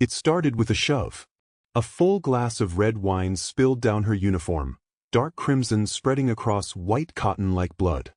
It started with a shove. A full glass of red wine spilled down her uniform, dark crimson spreading across white cotton like blood.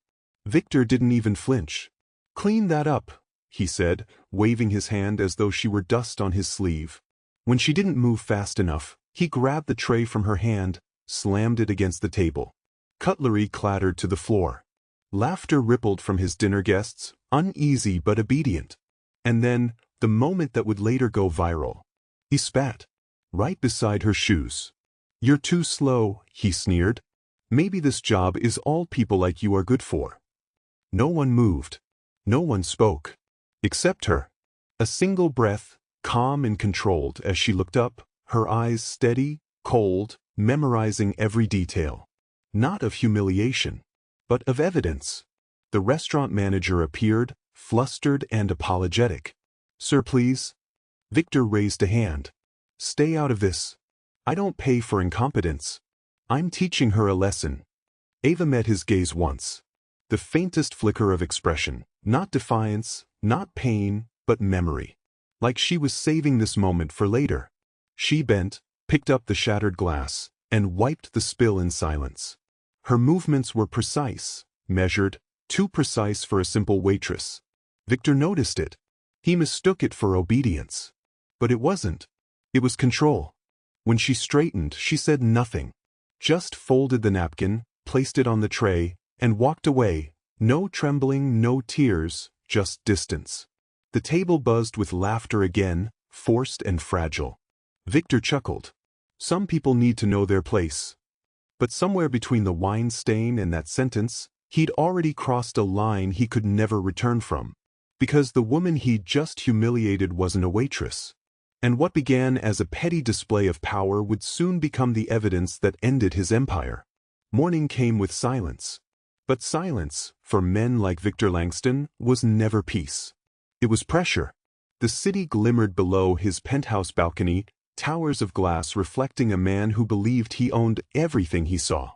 Victor didn't even flinch. "Clean that up," he said, waving his hand as though she were dust on his sleeve. When she didn't move fast enough, he grabbed the tray from her hand, slammed it against the table. Cutlery clattered to the floor. Laughter rippled from his dinner guests, uneasy but obedient. And then, the moment that would later go viral. He spat. Right beside her shoes. "You're too slow," he sneered. "Maybe this job is all people like you are good for." No one moved. No one spoke. Except her. A single breath, calm and controlled as she looked up, her eyes steady, cold, memorizing every detail. Not of humiliation, but of evidence. The restaurant manager appeared, flustered and apologetic. "Sir, please." Victor raised a hand. "Stay out of this. I don't pay for incompetence. I'm teaching her a lesson." Ava met his gaze once. The faintest flicker of expression, not defiance, not pain, but memory. Like she was saving this moment for later. She bent, picked up the shattered glass, and wiped the spill in silence. Her movements were precise, measured, too precise for a simple waitress. Victor noticed it. He mistook it for obedience. But it wasn't. It was control. When she straightened, she said nothing. Just folded the napkin, placed it on the tray, and walked away. No trembling, no tears, just distance. The table buzzed with laughter again, forced and fragile. Victor chuckled. Some people need to know their place. But somewhere between the wine stain and that sentence, he'd already crossed a line he could never return from. Because the woman he'd just humiliated wasn't a waitress. And what began as a petty display of power would soon become the evidence that ended his empire. Morning came with silence. But silence, for men like Victor Langston, was never peace. It was pressure. The city glimmered below his penthouse balcony, towers of glass reflecting a man who believed he owned everything he saw.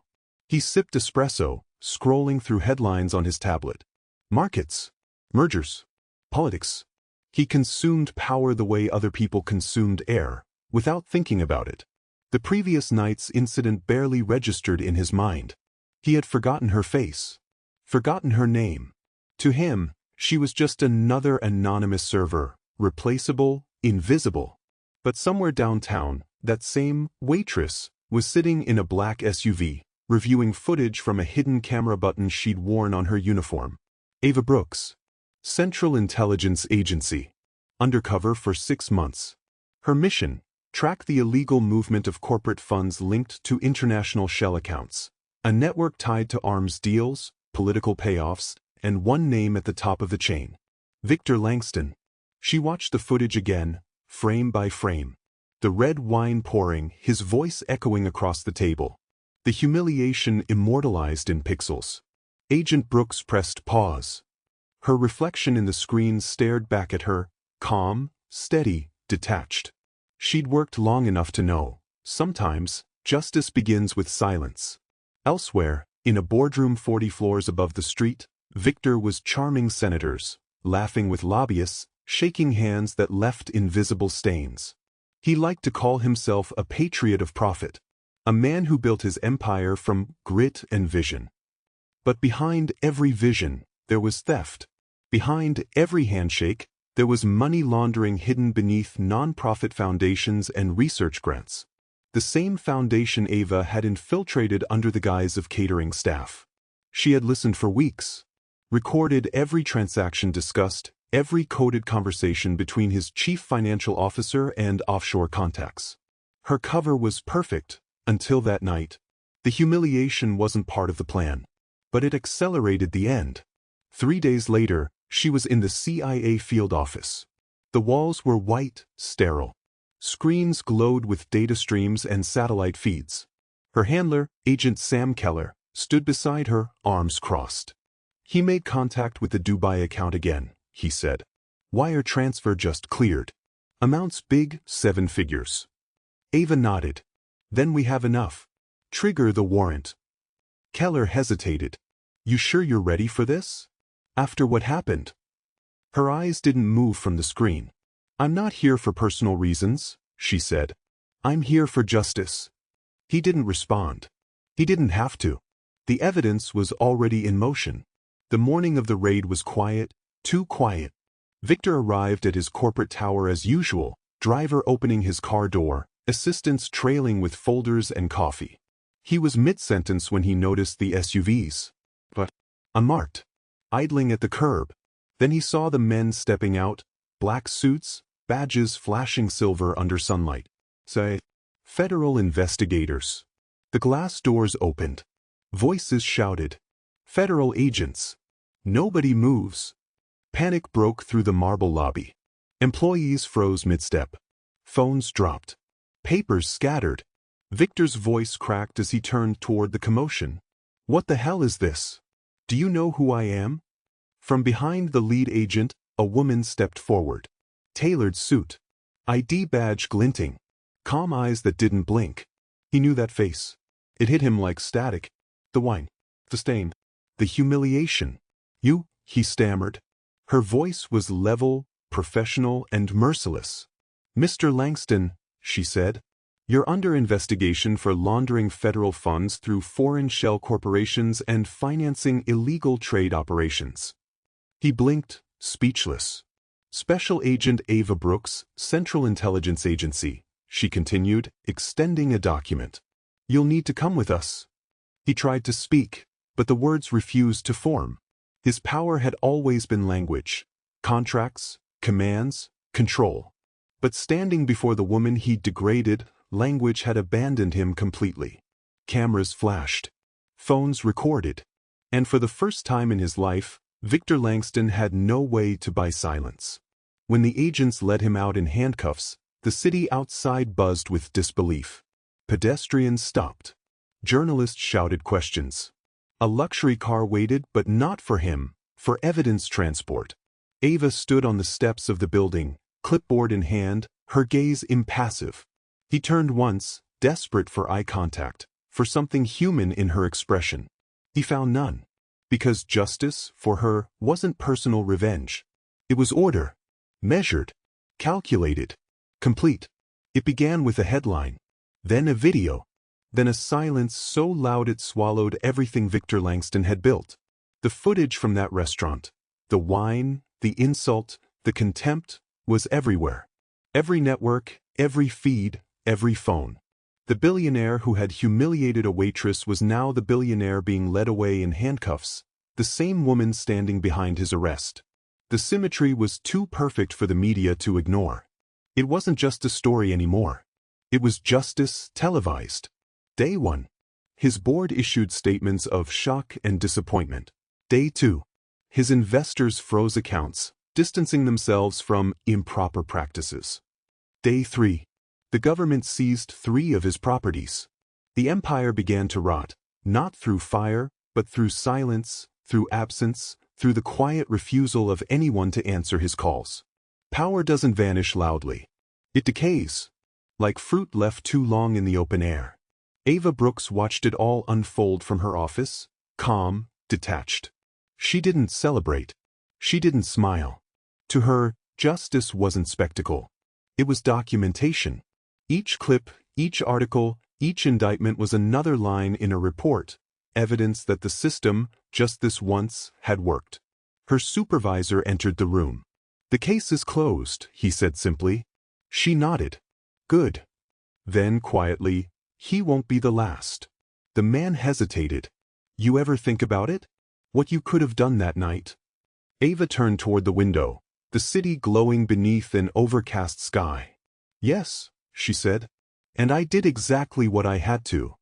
He sipped espresso, scrolling through headlines on his tablet. Markets. Mergers. Politics. He consumed power the way other people consumed air, without thinking about it. The previous night's incident barely registered in his mind. He had forgotten her face. Forgotten her name. To him, she was just another anonymous server, replaceable, invisible. But somewhere downtown, that same waitress was sitting in a black SUV, reviewing footage from a hidden camera button she'd worn on her uniform. Ava Brooks. Central Intelligence Agency. Undercover for 6 months. Her mission: track the illegal movement of corporate funds linked to international shell accounts. A network tied to arms deals, political payoffs, and one name at the top of the chain. Victor Langston. She watched the footage again, frame by frame. The red wine pouring, his voice echoing across the table. The humiliation immortalized in pixels. Agent Brooks pressed pause. Her reflection in the screen stared back at her, calm, steady, detached. She'd worked long enough to know, sometimes, justice begins with silence. Elsewhere, in a boardroom 40 floors above the street, Victor was charming senators, laughing with lobbyists, shaking hands that left invisible stains. He liked to call himself a patriot of profit, a man who built his empire from grit and vision. But behind every vision, there was theft. Behind every handshake, there was money laundering hidden beneath non-profit foundations and research grants. The same foundation Ava had infiltrated under the guise of catering staff. She had listened for weeks, recorded every transaction discussed, every coded conversation between his chief financial officer and offshore contacts. Her cover was perfect, until that night. The humiliation wasn't part of the plan. But it accelerated the end. 3 days later, she was in the CIA field office. The walls were white, sterile. Screens glowed with data streams and satellite feeds. Her handler, Agent Sam Keller, stood beside her, arms crossed. He made contact with the Dubai account again, he said. Wire transfer just cleared. Amounts big, 7 figures. Ava nodded. Then we have enough. Trigger the warrant. Keller hesitated. You sure you're ready for this? After what happened? Her eyes didn't move from the screen. I'm not here for personal reasons, she said. I'm here for justice. He didn't respond. He didn't have to. The evidence was already in motion. The morning of the raid was quiet, too quiet. Victor arrived at his corporate tower as usual, driver opening his car door, assistants trailing with folders and coffee. He was mid-sentence when he noticed the SUVs, but unmarked, idling at the curb. Then he saw the men stepping out, black suits, badges flashing silver under sunlight. Say, federal investigators. The glass doors opened. Voices shouted, federal agents. Nobody moves. Panic broke through the marble lobby. Employees froze mid-step. Phones dropped. Papers scattered. Victor's voice cracked as he turned toward the commotion. What the hell is this? Do you know who I am? From behind the lead agent, a woman stepped forward. Tailored suit. ID badge glinting. Calm eyes that didn't blink. He knew that face. It hit him like static. The wine. The stain. The humiliation. You, he stammered. Her voice was level, professional, and merciless. Mr. Langston, she said, you're under investigation for laundering federal funds through foreign shell corporations and financing illegal trade operations. He blinked, speechless. Special Agent Ava Brooks, Central Intelligence Agency, she continued, extending a document. You'll need to come with us. He tried to speak, but the words refused to form. His power had always been language, contracts, commands, control. But standing before the woman he degraded, language had abandoned him completely. Cameras flashed. Phones recorded. And for the first time in his life, Victor Langston had no way to buy silence. When the agents led him out in handcuffs, the city outside buzzed with disbelief. Pedestrians stopped. Journalists shouted questions. A luxury car waited, but not for him, for evidence transport. Ava stood on the steps of the building, clipboard in hand, her gaze impassive. He turned once, desperate for eye contact, for something human in her expression. He found none. Because justice, for her, wasn't personal revenge. It was order. Measured. Calculated. Complete. It began with a headline. Then a video. Then a silence so loud it swallowed everything Victor Langston had built. The footage from that restaurant, the wine, the insult, the contempt, was everywhere. Every network, every feed, every phone. The billionaire who had humiliated a waitress was now the billionaire being led away in handcuffs, the same woman standing behind his arrest. The symmetry was too perfect for the media to ignore. It wasn't just a story anymore. It was justice televised. Day 1. His board issued statements of shock and disappointment. Day 2. His investors froze accounts, distancing themselves from improper practices. Day 3. The government seized 3 of his properties. The empire began to rot, not through fire, but through silence, through absence, through the quiet refusal of anyone to answer his calls. Power doesn't vanish loudly. It decays, like fruit left too long in the open air. Ava Brooks watched it all unfold from her office, calm, detached. She didn't celebrate. She didn't smile. To her, justice wasn't spectacle. It was documentation. Each clip, each article, each indictment was another line in a report, evidence that the system, just this once, had worked. Her supervisor entered the room. The case is closed, he said simply. She nodded. Good. Then, quietly, he won't be the last. The man hesitated. You ever think about it? What you could have done that night? Ava turned toward the window, the city glowing beneath an overcast sky. Yes, she said. And I did exactly what I had to.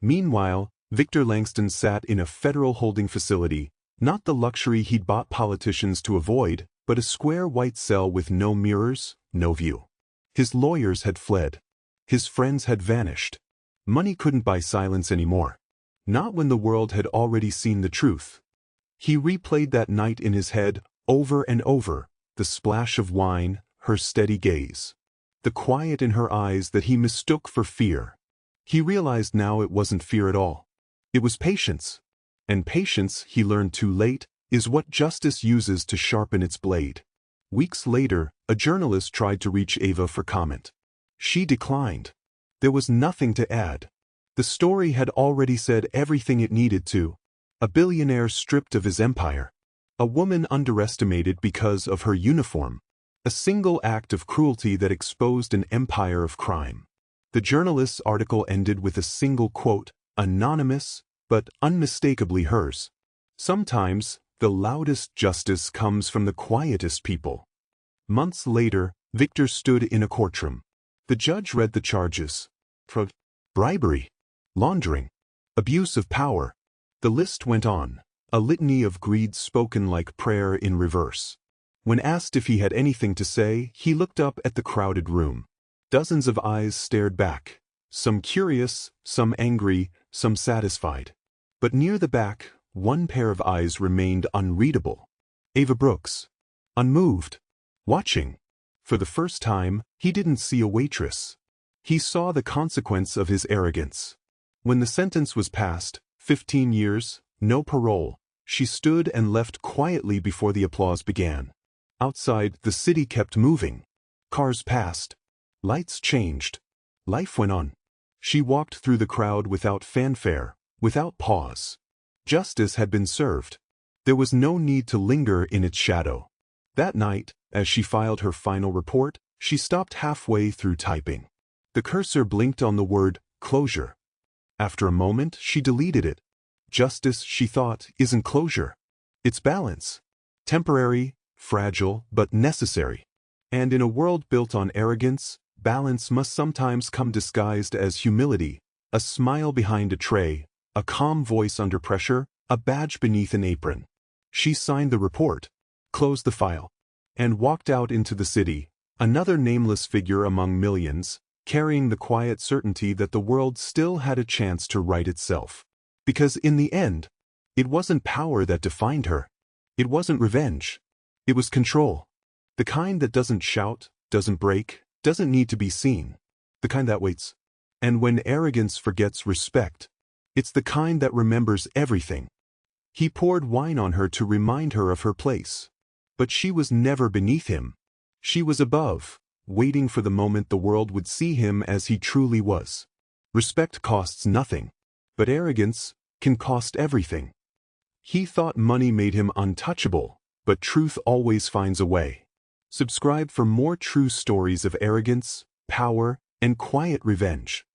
Meanwhile, Victor Langston sat in a federal holding facility, not the luxury he'd bought politicians to avoid, but a square white cell with no mirrors, no view. His lawyers had fled. His friends had vanished. Money couldn't buy silence anymore. Not when the world had already seen the truth. He replayed that night in his head, over and over, the splash of wine, her steady gaze. The quiet in her eyes that he mistook for fear. He realized now it wasn't fear at all. It was patience. And patience, he learned too late, is what justice uses to sharpen its blade. Weeks later, a journalist tried to reach Ava for comment. She declined. There was nothing to add. The story had already said everything it needed to. A billionaire stripped of his empire. A woman underestimated because of her uniform. A single act of cruelty that exposed an empire of crime. The journalist's article ended with a single quote, anonymous, but unmistakably hers. Sometimes, the loudest justice comes from the quietest people. Months later, Victor stood in a courtroom. The judge read the charges. Bribery, laundering, abuse of power. The list went on, a litany of greed spoken like prayer in reverse. When asked if he had anything to say, he looked up at the crowded room. Dozens of eyes stared back, some curious, some angry, some satisfied. But near the back, one pair of eyes remained unreadable. Ava Brooks. Unmoved. Watching. For the first time, he didn't see a waitress. He saw the consequence of his arrogance. When the sentence was passed, 15 years, no parole, she stood and left quietly before the applause began. Outside, the city kept moving. Cars passed. Lights changed. Life went on. She walked through the crowd without fanfare, without pause. Justice had been served. There was no need to linger in its shadow. That night, as she filed her final report, she stopped halfway through typing. The cursor blinked on the word, closure. After a moment, she deleted it. Justice, she thought, isn't closure. It's balance. Temporary, fragile, but necessary. And in a world built on arrogance, balance must sometimes come disguised as humility, a smile behind a tray, a calm voice under pressure, a badge beneath an apron. She signed the report, closed the file, and walked out into the city, another nameless figure among millions, carrying the quiet certainty that the world still had a chance to right itself. Because in the end, it wasn't power that defined her. It wasn't revenge. It was control. The kind that doesn't shout, doesn't break, doesn't need to be seen. The kind that waits. And when arrogance forgets respect, it's the kind that remembers everything. He poured wine on her to remind her of her place. But she was never beneath him. She was above, waiting for the moment the world would see him as he truly was. Respect costs nothing, but arrogance can cost everything. He thought money made him untouchable, but truth always finds a way. Subscribe for more true stories of arrogance, power, and quiet revenge.